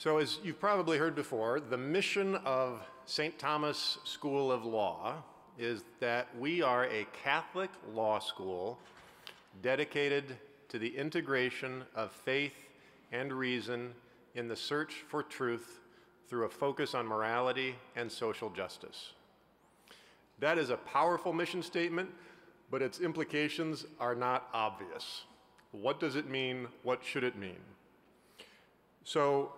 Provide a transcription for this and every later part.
So as you've probably heard before, the mission of St. Thomas School of Law is that we are a Catholic law school dedicated to the integration of faith and reason in the search for truth through a focus on morality and social justice. That is a powerful mission statement, but its implications are not obvious. What does it mean? What should it mean? So,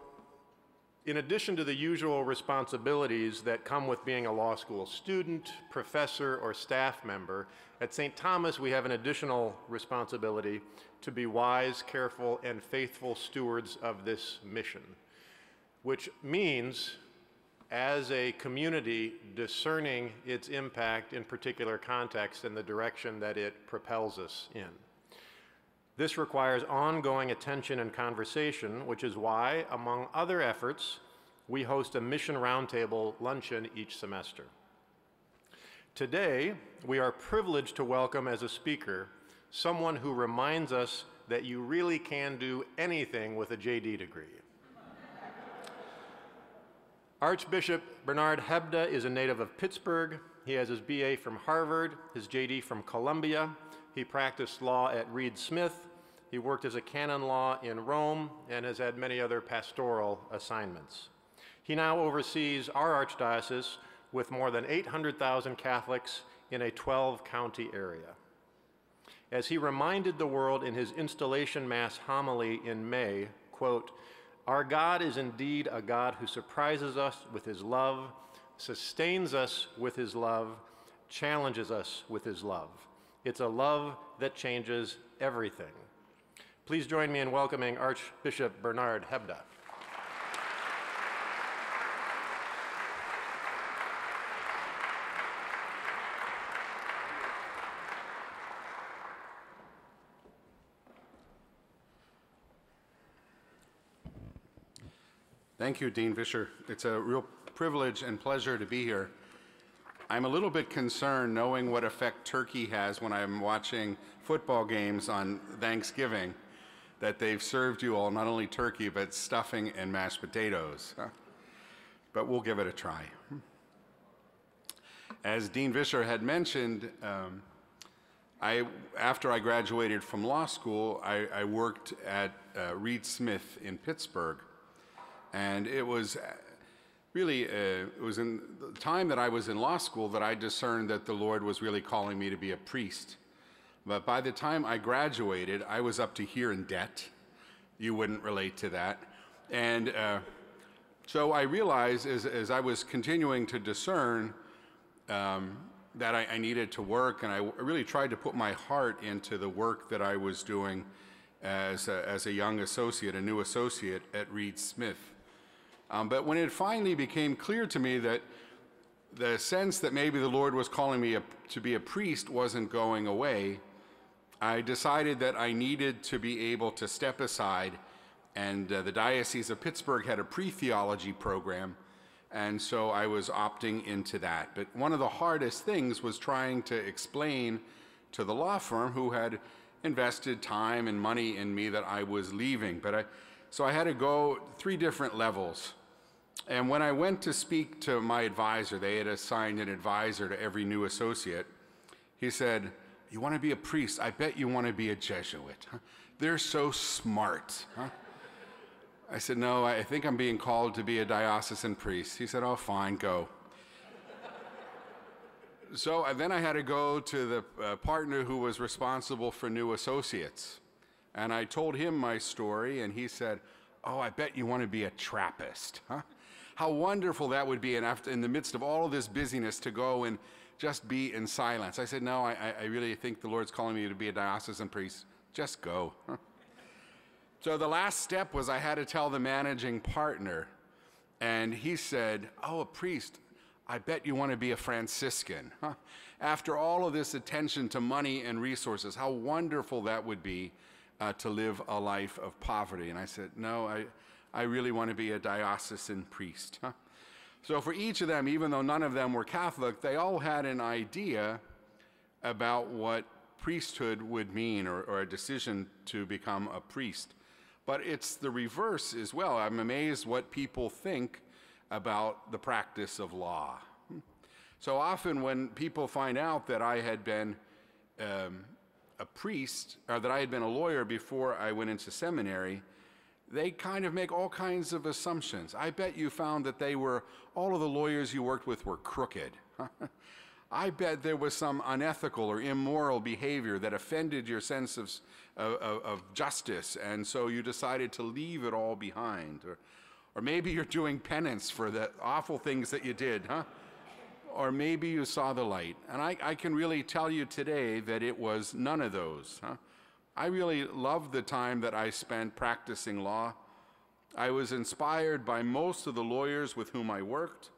in addition to the usual responsibilities that come with being a law school student, professor, or staff member, at St. Thomas we have an additional responsibility to be wise, careful, and faithful stewards of this mission, which means, as a community, discerning its impact in particular contexts and the direction that it propels us in. This requires ongoing attention and conversation, which is why, among other efforts, we host a Mission Roundtable luncheon each semester. Today, we are privileged to welcome as a speaker someone who reminds us that you really can do anything with a JD degree. Archbishop Bernard Hebda is a native of Pittsburgh. He has his BA from Harvard, his JD from Columbia. He practiced law at Reed Smith. He worked as a canon law in Rome and has had many other pastoral assignments. He now oversees our archdiocese with more than 800,000 Catholics in a 12-county area. As he reminded the world in his installation mass homily in May, quote, "Our God is indeed a God who surprises us with his love, sustains us with his love, challenges us with his love. It's a love that changes everything." Please join me in welcoming Archbishop Bernard Hebda. Thank you, Dean Vischer. It's a real privilege and pleasure to be here. I'm a little bit concerned knowing what effect turkey has when I'm watching football games on Thanksgiving, that they've served you all not only turkey, but stuffing and mashed potatoes. But we'll give it a try. As Dean Vischer had mentioned, after I graduated from law school, I worked at Reed Smith in Pittsburgh. And it was really, it was in the time that I was in law school that I discerned that the Lord was really calling me to be a priest. But by the time I graduated, I was up to here in debt. You wouldn't relate to that. And so I realized as I was continuing to discern that I needed to work, and I really tried to put my heart into the work that I was doing as a young associate, a new associate at Reed Smith. But when it finally became clear to me that the sense that maybe the Lord was calling me to be a priest wasn't going away, I decided that I needed to be able to step aside, and the Diocese of Pittsburgh had a pre-theology program, and so I was opting into that. But one of the hardest things was trying to explain to the law firm who had invested time and money in me that I was leaving. So I had to go 3 different levels. And when I went to speak to my advisor, they had assigned an advisor to every new associate, he said, "You want to be a priest? I bet you want to be a Jesuit. Huh? They're so smart." Huh? I said, "No, I think I'm being called to be a diocesan priest." He said, "Oh, fine, go." So then I had to go to the partner who was responsible for new associates. And I told him my story, and he said, "Oh, I bet you want to be a Trappist, huh? How wonderful that would be, and after, in the midst of all of this busyness, to go and just be in silence." I said, "No, I really think the Lord's calling me to be a diocesan priest. Just go." Huh? So the last step was I had to tell the managing partner, and he said, "Oh, a priest, I bet you want to be a Franciscan. Huh? After all of this attention to money and resources, how wonderful that would be to live a life of poverty." And I said, "No, I really want to be a diocesan priest." Huh? So for each of them, even though none of them were Catholic, they all had an idea about what priesthood would mean, or a decision to become a priest. But it's the reverse as well. I'm amazed what people think about the practice of law. So often when people find out that I had been a priest, or that I had been a lawyer before I went into seminary, they kind of make all kinds of assumptions. I bet you found that all of the lawyers you worked with were crooked. I bet there was some unethical or immoral behavior that offended your sense of justice, and so you decided to leave it all behind. Or maybe you're doing penance for the awful things that you did, huh? Or maybe you saw the light. And I can really tell you today that it was none of those. Huh? I really loved the time that I spent practicing law. I was inspired by most of the lawyers with whom I worked,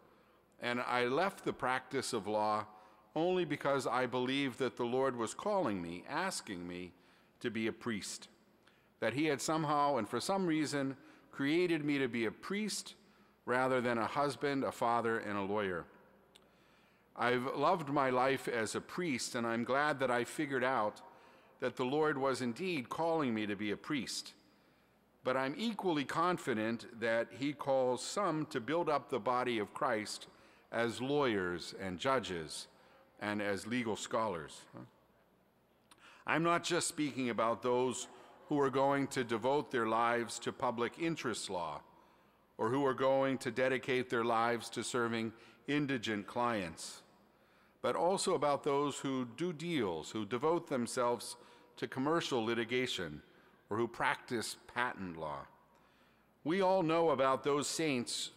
and I left the practice of law only because I believed that the Lord was calling me, asking me to be a priest, that he had somehow and for some reason created me to be a priest rather than a husband, a father, and a lawyer. I've loved my life as a priest, and I'm glad that I figured out that the Lord was indeed calling me to be a priest. But I'm equally confident that he calls some to build up the body of Christ as lawyers and judges and as legal scholars. I'm not just speaking about those who are going to devote their lives to public interest law, or who are going to dedicate their lives to serving indigent clients, but also about those who do deals, who devote themselves to commercial litigation, or who practice patent law. We all know about those saints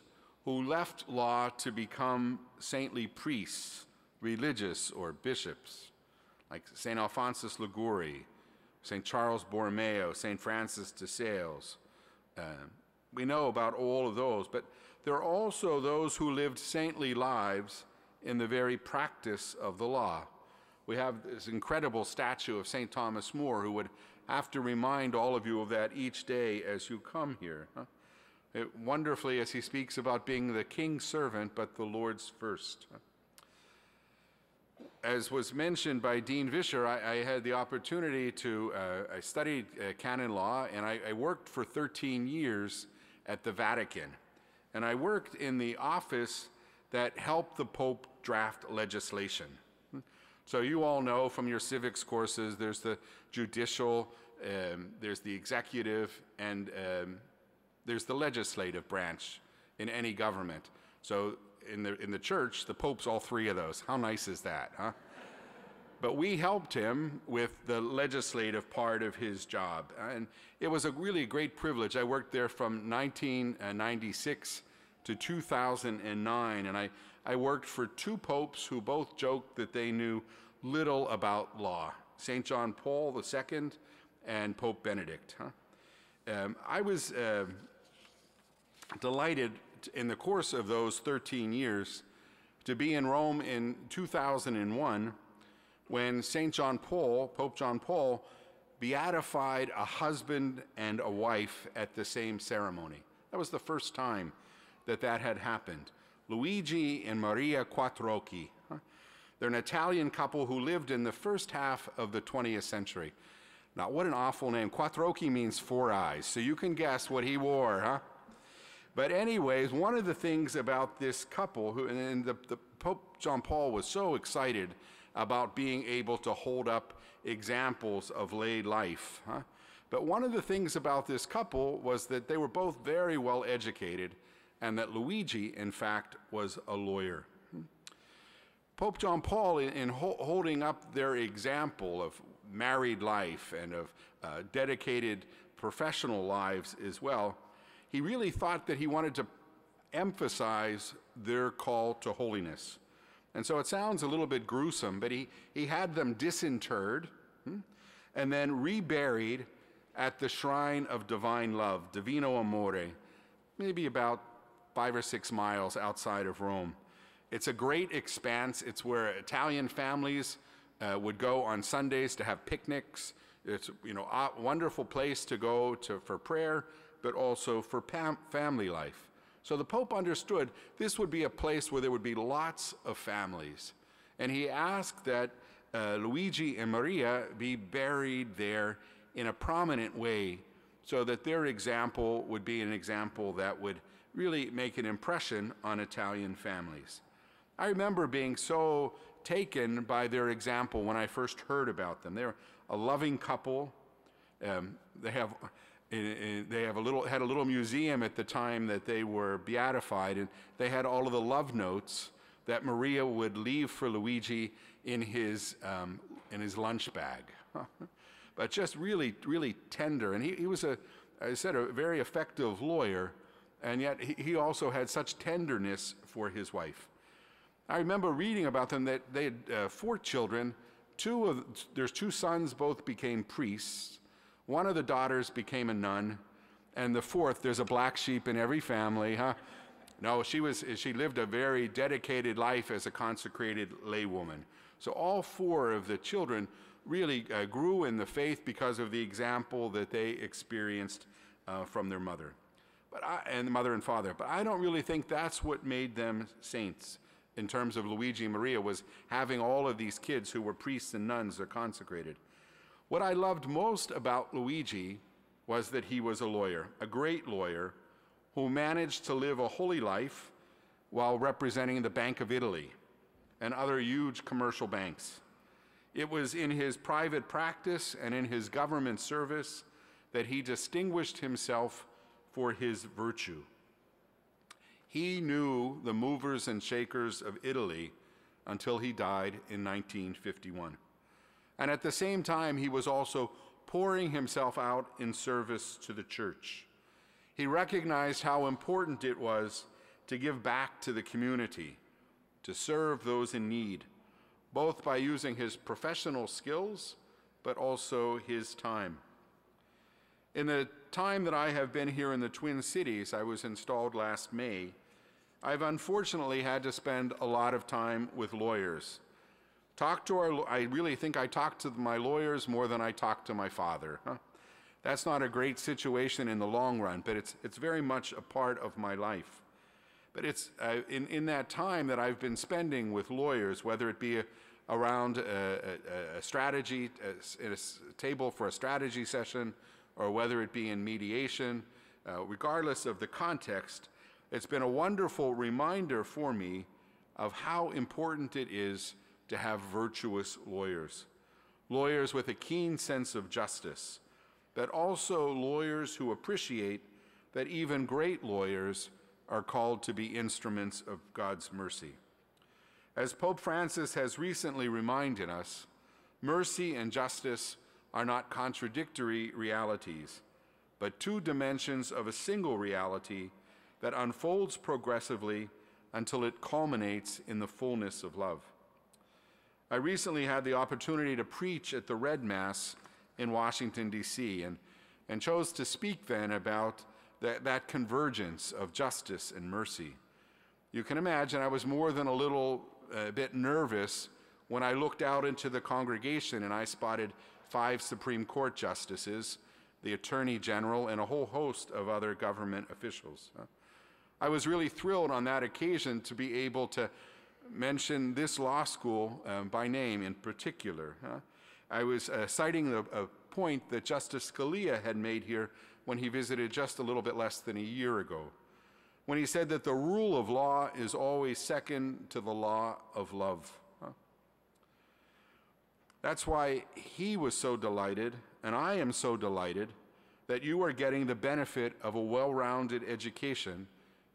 who left law to become saintly priests, religious, or bishops, like St. Alphonsus Liguori, St. Charles Borromeo, St. Francis de Sales. We know about all of those, but there are also those who lived saintly lives in the very practice of the law. We have this incredible statue of St. Thomas More, who would have to remind all of you of that each day as you come here. Wonderfully, as he speaks about being the king's servant, but the Lord's first. As was mentioned by Dean Vischer, I had the opportunity I studied canon law, and I worked for 13 years at the Vatican. And I worked in the office that helped the Pope draft legislation. So you all know from your civics courses, there's the judicial, there's the executive, and there's the legislative branch in any government. So in the church, the Pope's all three of those. How nice is that, huh? But we helped him with the legislative part of his job. And it was a really great privilege. I worked there from 1996 to 2009, and I worked for two popes who both joked that they knew little about law, St. John Paul II and Pope Benedict. I was delighted in the course of those 13 years to be in Rome in 2001 when Pope John Paul, beatified a husband and a wife at the same ceremony. That was the first time that had happened. Luigi and Maria Quattrocchi. They're an Italian couple who lived in the first half of the 20th century. Now, what an awful name. Quattrocchi means four eyes, so you can guess what he wore, huh? But anyways, one of the things about this couple, and the Pope John Paul was so excited about being able to hold up examples of lay life, huh? But one of the things about this couple was that they were both very well educated, and that Luigi, in fact, was a lawyer. Pope John Paul, in holding up their example of married life and of dedicated professional lives as well, he really thought that he wanted to emphasize their call to holiness. And so it sounds a little bit gruesome, but he had them disinterred and then reburied at the shrine of divine love, Divino Amore, maybe about 5 or 6 miles outside of Rome. It's a great expanse. It's where Italian families would go on Sundays to have picnics. It's a wonderful place to go for prayer, but also for family life. So the Pope understood this would be a place where there would be lots of families. And he asked that Luigi and Maria be buried there in a prominent way so that their example would be an example that would really make an impression on Italian families. I remember being so taken by their example when I first heard about them. They're a loving couple. They had a little museum at the time that they were beatified, and they had all of the love notes that Maria would leave for Luigi in his lunch bag. But just really, really tender. And he was, I said, a very effective lawyer, and yet he also had such tenderness for his wife. I remember reading about them that they had 4 children. There's 2 sons, both became priests. One of the daughters became a nun, and the 4th, there's a black sheep in every family, huh? No, she lived a very dedicated life as a consecrated laywoman. So all 4 of the children really grew in the faith because of the example that they experienced from their mother, and the mother and father. But I don't really think that's what made them saints. In terms of Luigi and Maria, was having all of these kids who were priests and nuns or consecrated. What I loved most about Luigi was that he was a lawyer, a great lawyer, who managed to live a holy life while representing the Bank of Italy and other huge commercial banks. It was in his private practice and in his government service that he distinguished himself for his virtue. He knew the movers and shakers of Italy until he died in 1951. And at the same time, he was also pouring himself out in service to the church. He recognized how important it was to give back to the community, to serve those in need, both by using his professional skills, but also his time. In the time that I have been here in the Twin Cities, I was installed last May, I've unfortunately had to spend a lot of time with lawyers. I really think I talk to my lawyers more than I talk to my father. Huh? That's not a great situation in the long run, but it's very much a part of my life. But it's in that time that I've been spending with lawyers, whether it be around a strategy, a table for a strategy session, or whether it be in mediation, regardless of the context, it's been a wonderful reminder for me of how important it is to have virtuous lawyers. Lawyers with a keen sense of justice, but also lawyers who appreciate that even great lawyers are called to be instruments of God's mercy. As Pope Francis has recently reminded us, mercy and justice are not contradictory realities, but two dimensions of a single reality that unfolds progressively until it culminates in the fullness of love. I recently had the opportunity to preach at the Red Mass in Washington, D.C., and chose to speak then about that convergence of justice and mercy. You can imagine I was more than a bit nervous when I looked out into the congregation and I spotted 5 Supreme Court justices, the Attorney General, and a whole host of other government officials. I was really thrilled on that occasion to be able to mention this law school by name in particular. I was citing a point that Justice Scalia had made here when he visited just a little bit less than a year ago, when he said that the rule of law is always second to the law of love. That's why he was so delighted, and I am so delighted, that you are getting the benefit of a well-rounded education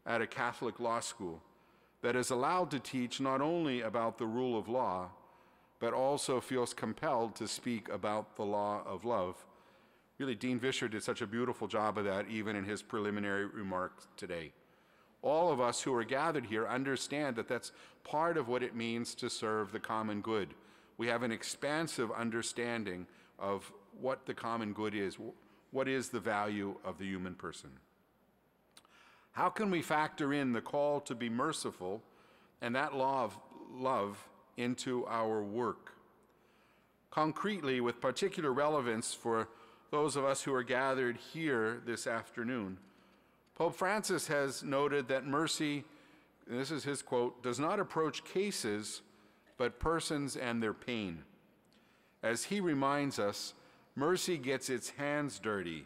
at a Catholic law school that is allowed to teach not only about the rule of law, but also feels compelled to speak about the law of love. Really, Dean Vischer did such a beautiful job of that even in his preliminary remarks today. All of us who are gathered here understand that that's part of what it means to serve the common good. We have an expansive understanding of what the common good is, what is the value of the human person. How can we factor in the call to be merciful and that law of love into our work? Concretely, with particular relevance for those of us who are gathered here this afternoon, Pope Francis has noted that mercy, and this is his quote, does not approach cases, but persons and their pain. As he reminds us, mercy gets its hands dirty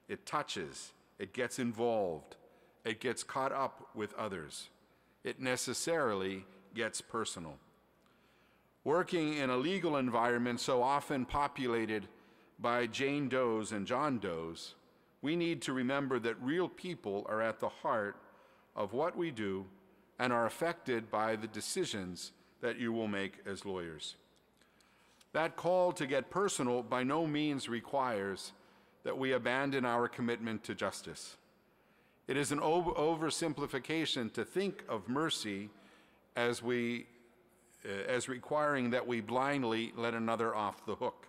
it touches, it gets involved, it gets caught up with others. It necessarily gets personal. Working in a legal environment so often populated by Jane Does and John Does, we need to remember that real people are at the heart of what we do and are affected by the decisions that you will make as lawyers. That call to get personal by no means requires that we abandon our commitment to justice. It is an oversimplification to think of mercy as requiring that we blindly let another off the hook.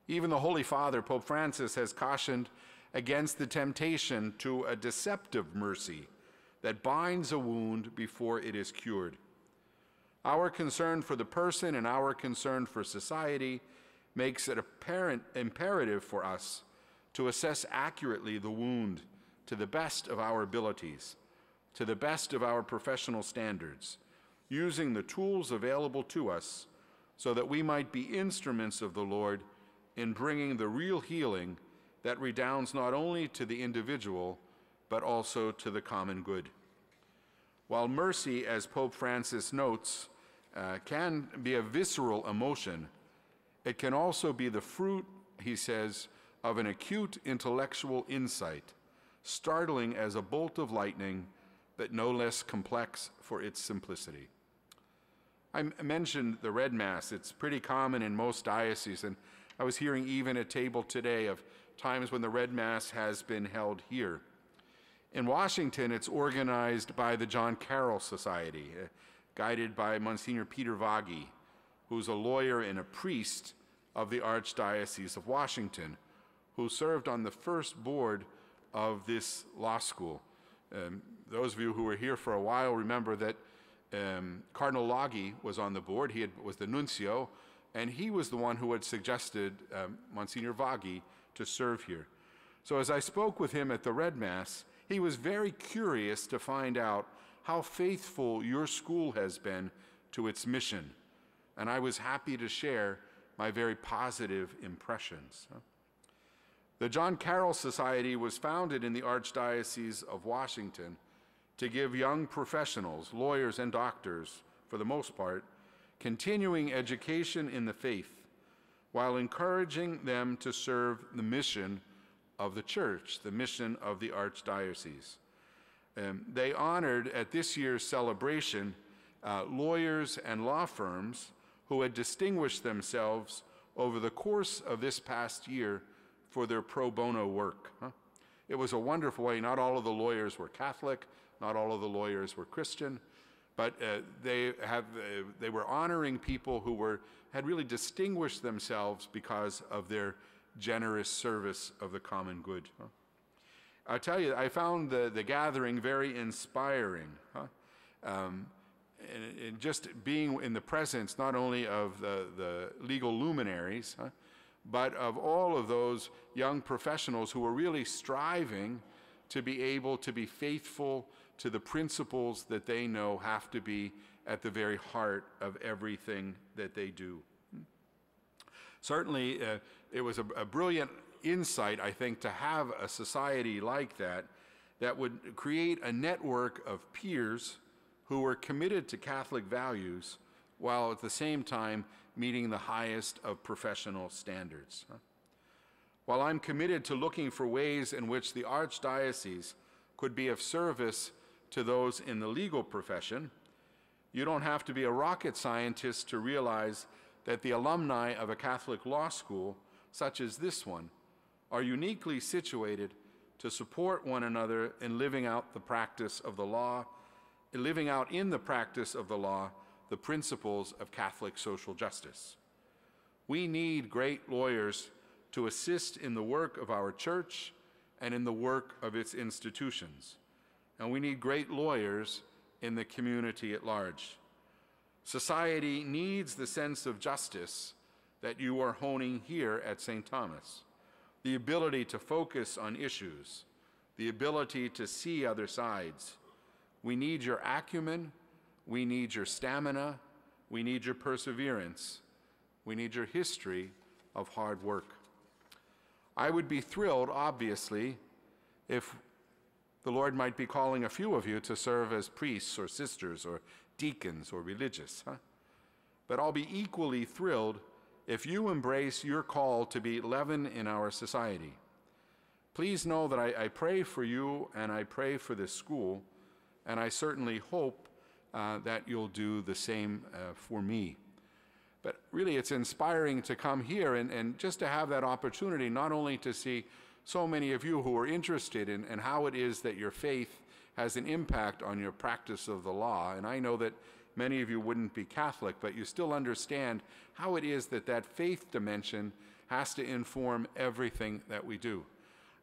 Even the Holy Father, Pope Francis, has cautioned against the temptation to a deceptive mercy that binds a wound before it is cured. Our concern for the person and our concern for society makes it imperative for us to assess accurately the wound to the best of our abilities, to the best of our professional standards, using the tools available to us so that we might be instruments of the Lord in bringing the real healing that redounds not only to the individual, but also to the common good. While mercy, as Pope Francis notes, can be a visceral emotion, it can also be the fruit, he says, of an acute intellectual insight, startling as a bolt of lightning, but no less complex for its simplicity. I mentioned the Red Mass. It's pretty common in most dioceses, and I was hearing even a table today of times when the Red Mass has been held here. In Washington, it's organized by the John Carroll Society, guided by Monsignor Peter Vaghi, who's a lawyer and a priest of the Archdiocese of Washington, who served on the first board of this law school. Those of you who were here for a while remember that Cardinal Laghi was on the board. He was the nuncio, and he was the one who had suggested Monsignor Vaghi to serve here. So as I spoke with him at the Red Mass, he was very curious to find out how faithful your school has been to its mission, and I was happy to share my very positive impressions. The John Carroll Society was founded in the Archdiocese of Washington to give young professionals, lawyers and doctors, for the most part, continuing education in the faith, while encouraging them to serve the mission of the Church, the mission of the Archdiocese. They honored at this year's celebration lawyers and law firms who had distinguished themselves over the course of this past year for their pro bono work. It was a wonderful way. Not all of the lawyers were Catholic, not all of the lawyers were Christian, but they were honoring people who had really distinguished themselves because of their generous service of the common good. I tell you, I found the gathering very inspiring. And just being in the presence not only of the legal luminaries, but of all of those young professionals who were really striving to be able to be faithful to the principles that they know have to be at the very heart of everything that they do. Certainly, it was a brilliant insight, I think, to have a society like that would create a network of peers who were committed to Catholic values while at the same time meeting the highest of professional standards. While I'm committed to looking for ways in which the Archdiocese could be of service to those in the legal profession, you don't have to be a rocket scientist to realize that the alumni of a Catholic law school, such as this one, are uniquely situated to support one another in living out in the practice of the law the principles of Catholic social justice. We need great lawyers to assist in the work of our church and in the work of its institutions. And we need great lawyers in the community at large. Society needs the sense of justice that you are honing here at St. Thomas, the ability to focus on issues, the ability to see other sides. We need your acumen, we need your stamina, we need your perseverance, we need your history of hard work. I would be thrilled, obviously, if the Lord might be calling a few of you to serve as priests or sisters or deacons or religious. But I'll be equally thrilled if you embrace your call to be leaven in our society. Please know that I pray for you and I pray for this school, and I certainly hope that you'll do the same for me. But really, it's inspiring to come here and just to have that opportunity, not only to see so many of you who are interested in how it is that your faith has an impact on your practice of the law. And I know that many of you wouldn't be Catholic, but you still understand how it is that that faith dimension has to inform everything that we do.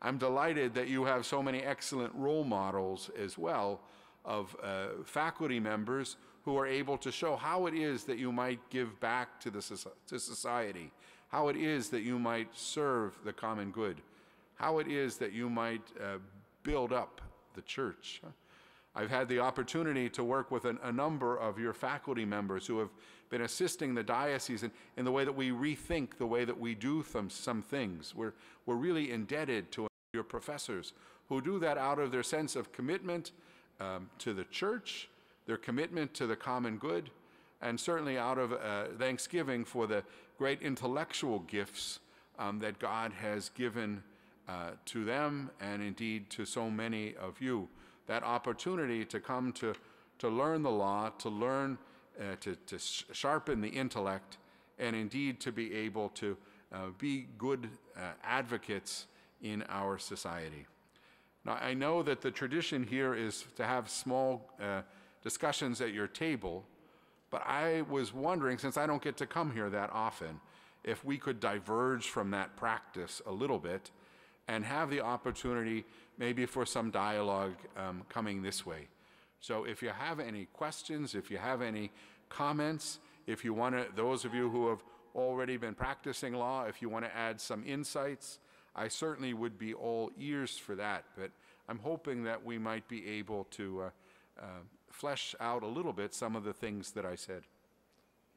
I'm delighted that you have so many excellent role models as well of faculty members who are able to show how it is that you might give back to society, how it is that you might serve the common good, how it is that you might build up the church. I've had the opportunity to work with a number of your faculty members who have been assisting the diocese in the way that we rethink the way that we do some things. We're really indebted to your professors who do that out of their sense of commitment to the church, their commitment to the common good, and certainly out of thanksgiving for the great intellectual gifts that God has given to them and indeed to so many of you. That opportunity to come to learn the law, to learn, to sharpen the intellect, and indeed to be able to be good advocates in our society. Now, I know that the tradition here is to have small discussions at your table, but I was wondering, since I don't get to come here that often, if we could diverge from that practice a little bit and have the opportunity maybe for some dialogue coming this way. So if you have any questions, if you have any comments, if you want to, those of you who have already been practicing law, if you want to add some insights, I certainly would be all ears for that. But I'm hoping that we might be able to flesh out a little bit some of the things that I said.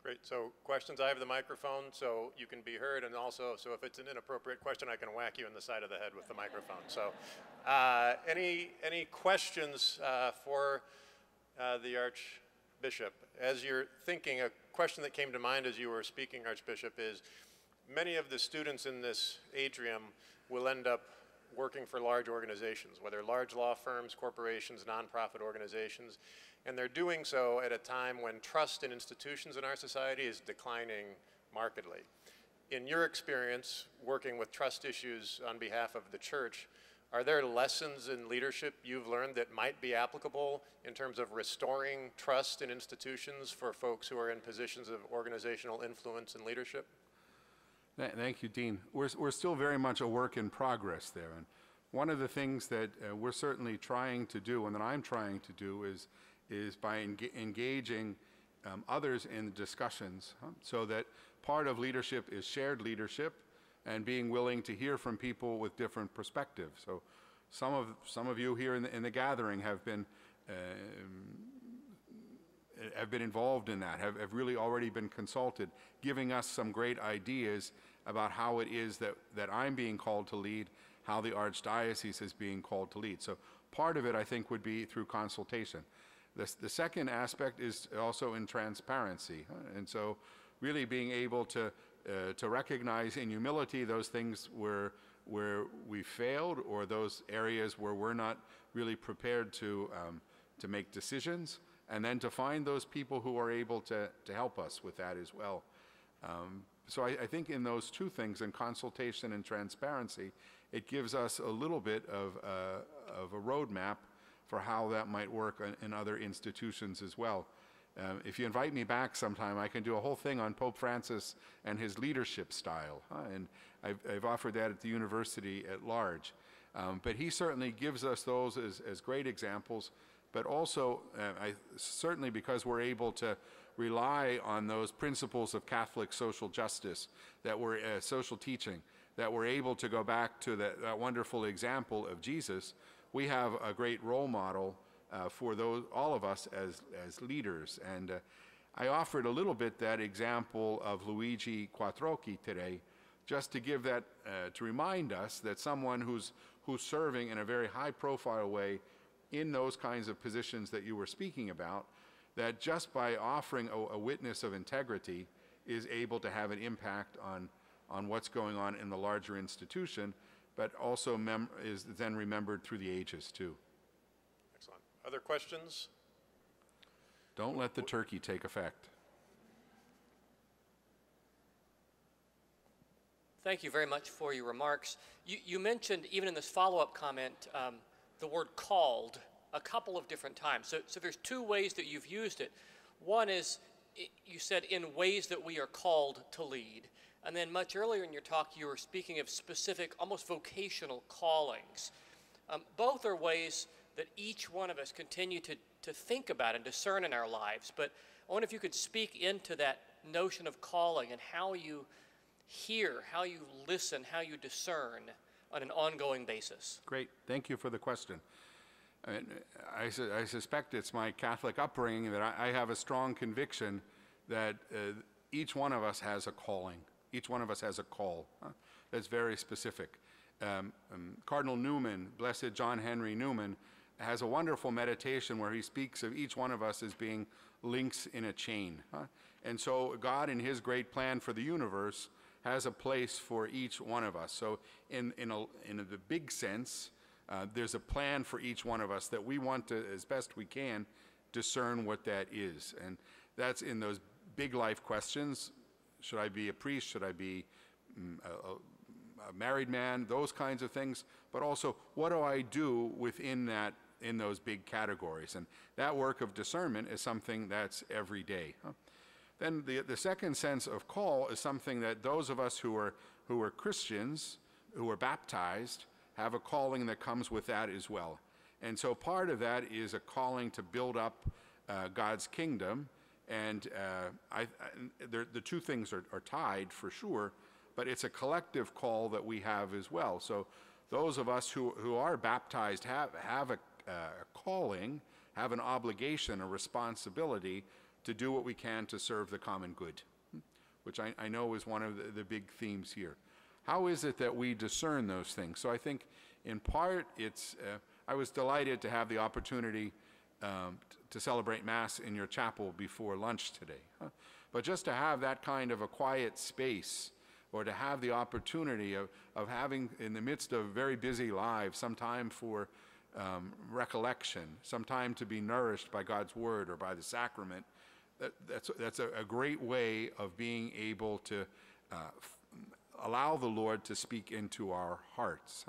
Great. So questions, I have the microphone so you can be heard, and also so if it's an inappropriate question, I can whack you in the side of the head with the microphone. So any questions for the Archbishop? As you're thinking, a question that came to mind as you were speaking, Archbishop, is many of the students in this atrium will end up working for large organizations, whether large law firms, corporations, nonprofit organizations, and they're doing so at a time when trust in institutions in our society is declining markedly. In your experience working with trust issues on behalf of the church, are there lessons in leadership you've learned that might be applicable in terms of restoring trust in institutions for folks who are in positions of organizational influence and leadership? Thank you, Dean. We're still very much a work in progress there. And one of the things that we're certainly trying to do, and that I'm trying to do, is by engaging others in discussions, so that part of leadership is shared leadership and being willing to hear from people with different perspectives. So some of you here in the gathering have been involved in that, have really already been consulted, giving us some great ideas about how it is that I'm being called to lead, how the Archdiocese is being called to lead. So part of it, I think, would be through consultation. The second aspect is also in transparency. And so really being able to recognize in humility those things where we failed, or those areas where we're not really prepared to make decisions, and then to find those people who are able to help us with that as well. So I think in those two things, in consultation and transparency, it gives us a little bit of a roadmap for how that might work in other institutions as well. If you invite me back sometime, I can do a whole thing on Pope Francis and his leadership style. And I've offered that at the university at large. But he certainly gives us those as great examples, but also certainly because we're able to rely on those principles of Catholic social justice, that we're social teaching, that we're able to go back to that wonderful example of Jesus. We have a great role model for all of us as leaders. And I offered a little bit that example of Luigi Quattrocchi today, just to give that, to remind us that someone who's serving in a very high-profile way in those kinds of positions that you were speaking about, that just by offering a witness of integrity is able to have an impact on what's going on in the larger institution, but also is then remembered through the ages too. Excellent. Other questions? Don't let the turkey take effect. Thank you very much for your remarks. You mentioned, even in this follow-up comment, the word called a couple of different times. So there's two ways that you've used it. One is, you said, in ways that we are called to lead. And then much earlier in your talk, you were speaking of specific, almost vocational callings. Both are ways that each one of us continue to think about and discern in our lives. But I wonder if you could speak into that notion of calling and how you hear, how you listen, how you discern on an ongoing basis. Great. Thank you for the question. I suspect it's my Catholic upbringing that I have a strong conviction that each one of us has a calling. Each one of us has a call that's very specific. Cardinal Newman, Blessed John Henry Newman, has a wonderful meditation where he speaks of each one of us as being links in a chain. And so God, in his great plan for the universe, has a place for each one of us. So in the big sense, there's a plan for each one of us that we want to, as best we can, discern what that is. And that's in those big life questions. Should I be a priest? Should I be a married man? Those kinds of things. But also, what do I do within those big categories? And that work of discernment is something that's every day. Then the second sense of call is something that those of us who are Christians, who are baptized, have a calling that comes with that as well. And so part of that is a calling to build up God's kingdom. And the two things are tied for sure, but it's a collective call that we have as well. So those of us who are baptized have a calling, have an obligation, a responsibility to do what we can to serve the common good, which I know is one of the big themes here. How is it that we discern those things? So I think in part I was delighted to have the opportunity to celebrate Mass in your chapel before lunch today. But just to have that kind of a quiet space, or to have the opportunity of having, in the midst of very busy lives, some time for recollection, some time to be nourished by God's Word or by the sacrament, that's a great way of being able to allow the Lord to speak into our hearts.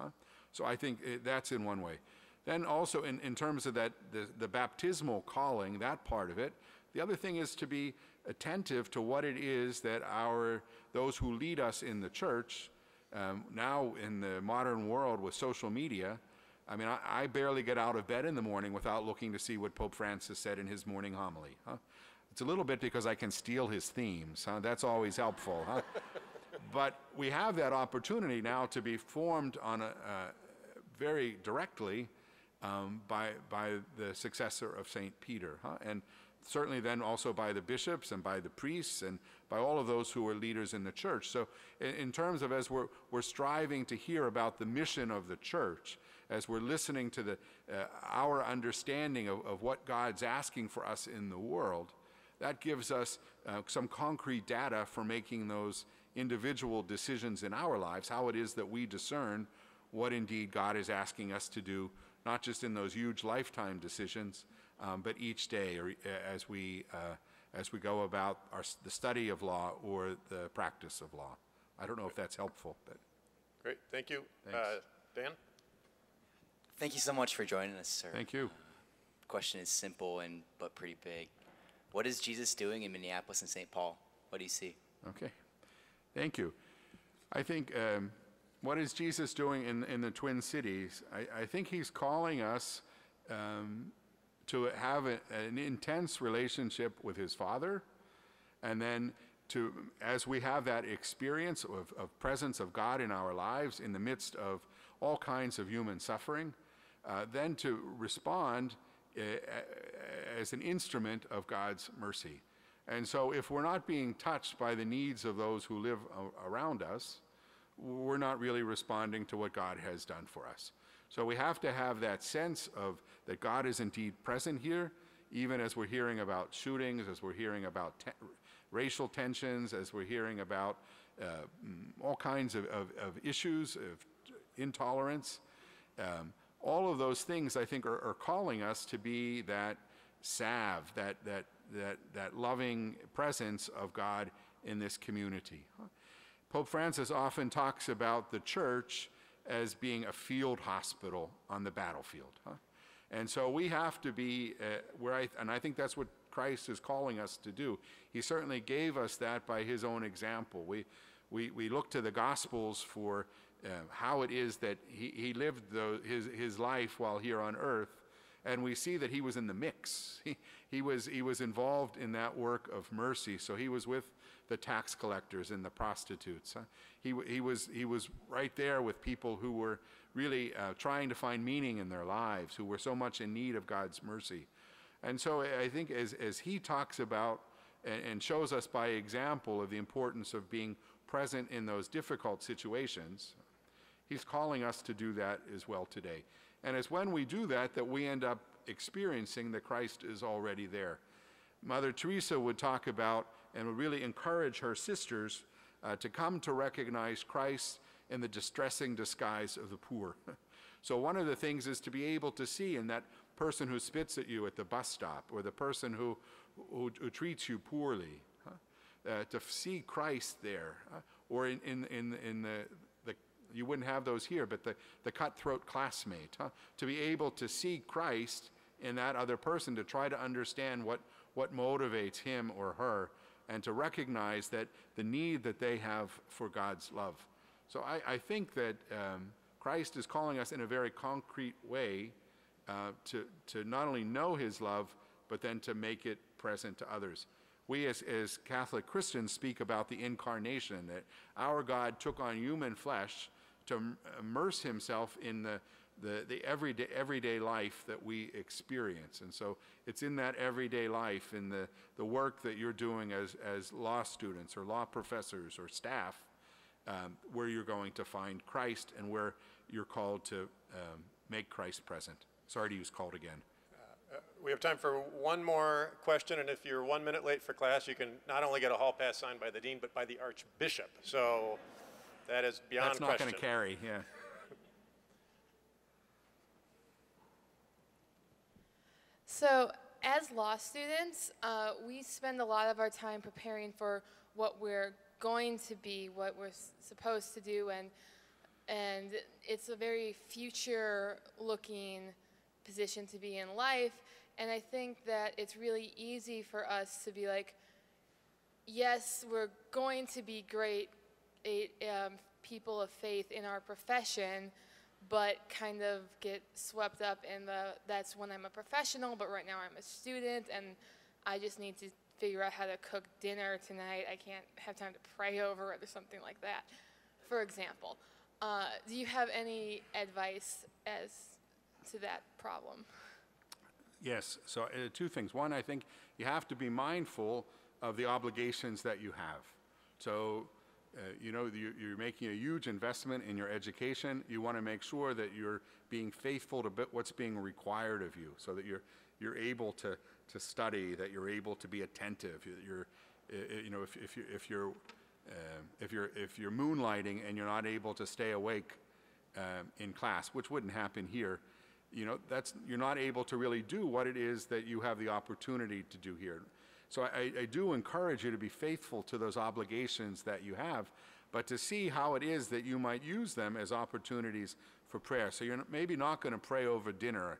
So I think that's in one way. Then also in terms of that, the baptismal calling, that part of it, the other thing is to be attentive to what it is that those who lead us in the church, now in the modern world with social media, I mean, I barely get out of bed in the morning without looking to see what Pope Francis said in his morning homily. It's a little bit because I can steal his themes. That's always helpful. But we have that opportunity now to be formed on very directly by the successor of St. Peter, and certainly then also by the bishops and by the priests and by all of those who are leaders in the church. So in terms of, as we're striving to hear about the mission of the church, as we're listening to our understanding of what God's asking for us in the world, that gives us some concrete data for making those individual decisions in our lives, how it is that we discern what indeed God is asking us to do, not just in those huge lifetime decisions, but each day, or as we go about the study of law or the practice of law. I don't know if that's helpful, but great, thank you. Dan? Thank you so much for joining us, sir. Thank you. The question is simple but pretty big. What is Jesus doing in Minneapolis and St. Paul? What do you see? Okay, thank you. I think what is Jesus doing in the Twin Cities? I think he's calling us to have an intense relationship with his Father, and then as we have that experience of presence of God in our lives in the midst of all kinds of human suffering, then to respond as an instrument of God's mercy. And so if we're not being touched by the needs of those who live around us, we're not really responding to what God has done for us. So we have to have that sense of that God is indeed present here, even as we're hearing about shootings, as we're hearing about racial tensions, as we're hearing about all kinds of issues of intolerance. All of those things, I think, are calling us to be that salve, that loving presence of God in this community. Pope Francis often talks about the church as being a field hospital on the battlefield. And so we have to be and I think that's what Christ is calling us to do. He certainly gave us that by his own example. We look to the Gospels for how it is that he lived his life while here on earth, and we see that he was in the mix. He was involved in that work of mercy. So he was with the tax collectors and the prostitutes. He was right there with people who were really trying to find meaning in their lives, who were so much in need of God's mercy. And so I think as he talks about and shows us by example of the importance of being present in those difficult situations, he's calling us to do that as well today. And it's when we do that that we end up experiencing that Christ is already there. Mother Teresa would talk about and would really encourage her sisters to come to recognize Christ in the distressing disguise of the poor. So one of the things is to be able to see in that person who spits at you at the bus stop, or the person who treats you poorly, to see Christ there, or in the you wouldn't have those here, but the cutthroat classmate, to be able to see Christ in that other person, to try to understand what motivates him or her, and to recognize that the need that they have for God's love. So I think that Christ is calling us in a very concrete way to not only know his love, but then to make it present to others. We as Catholic Christians speak about the incarnation, that our God took on human flesh to immerse himself in the everyday life that we experience. And so it's in that everyday life, in the work that you're doing as law students or law professors or staff, where you're going to find Christ and where you're called to make Christ present. Sorry to use called again. We have time for one more question, and if you're 1 minute late for class, you can not only get a hall pass signed by the dean, but by the Archbishop. So that is beyond question. That's not going to carry, yeah. So as law students, we spend a lot of our time preparing for what we're going to be, what we're supposed to do, and it's a very future-looking position to be in life. And I think that it's really easy for us to be like, yes, we're going to be great people of faith in our profession, but kind of get swept up in that's when I'm a professional, but right now I'm a student, and I just need to figure out how to cook dinner tonight. I can't have time to pray over it or something like that, for example. Do you have any advice as to that problem? Yes, so two things. One, I think you have to be mindful of the obligations that you have. So, you're making a huge investment in your education. You want to make sure that you're being faithful to what's being required of you, so that you're able to study, that you're able to be attentive. If you're moonlighting and you're not able to stay awake in class, which wouldn't happen here, you're not able to really do what it is that you have the opportunity to do here. So I do encourage you to be faithful to those obligations that you have, but to see how it is that you might use them as opportunities for prayer. So you're maybe not going to pray over dinner,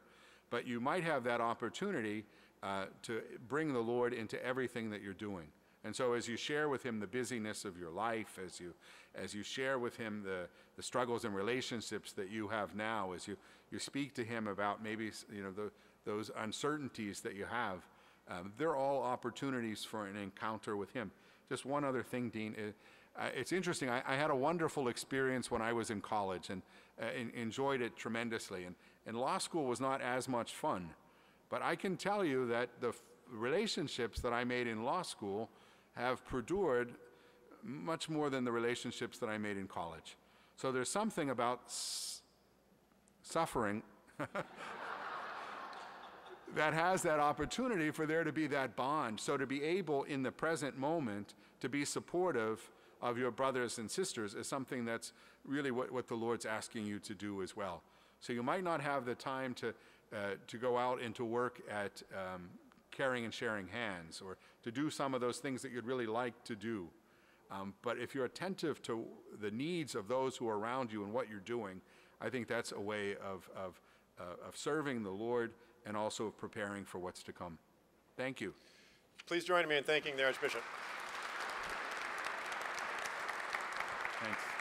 but you might have that opportunity to bring the Lord into everything that you're doing. And so as you share with him the busyness of your life, as you share with him the struggles and relationships that you have now, as you speak to him about maybe those uncertainties that you have, they're all opportunities for an encounter with him. Just one other thing, Dean. It's interesting. I had a wonderful experience when I was in college and enjoyed it tremendously. And law school was not as much fun. But I can tell you that the relationships that I made in law school have perdured much more than the relationships that I made in college. So there's something about suffering that has that opportunity for there to be that bond. So to be able in the present moment to be supportive of your brothers and sisters is something that's really what the Lord's asking you to do as well. So you might not have the time to go out and to work at caring and sharing hands, or to do some of those things that you'd really like to do. But if you're attentive to the needs of those who are around you and what you're doing, I think that's a way of serving the Lord and also of preparing for what's to come. Thank you. Please join me in thanking the Archbishop. Thanks.